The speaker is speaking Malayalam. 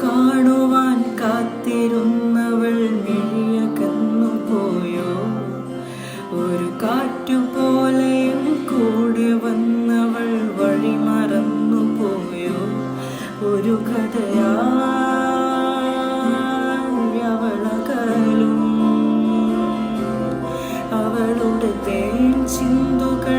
കാണുവാൻ കാത്തിരുന്നവൾ മിഴിയകന്നു പോയോ? ഒരു കാറ്റുപോലെയും കൂടെ വന്നവൾ വഴി മറന്നു പോയോ? ഒരു കഥയായി അവളകലും അവളുടെ തേൻ ചിന്തുകൾ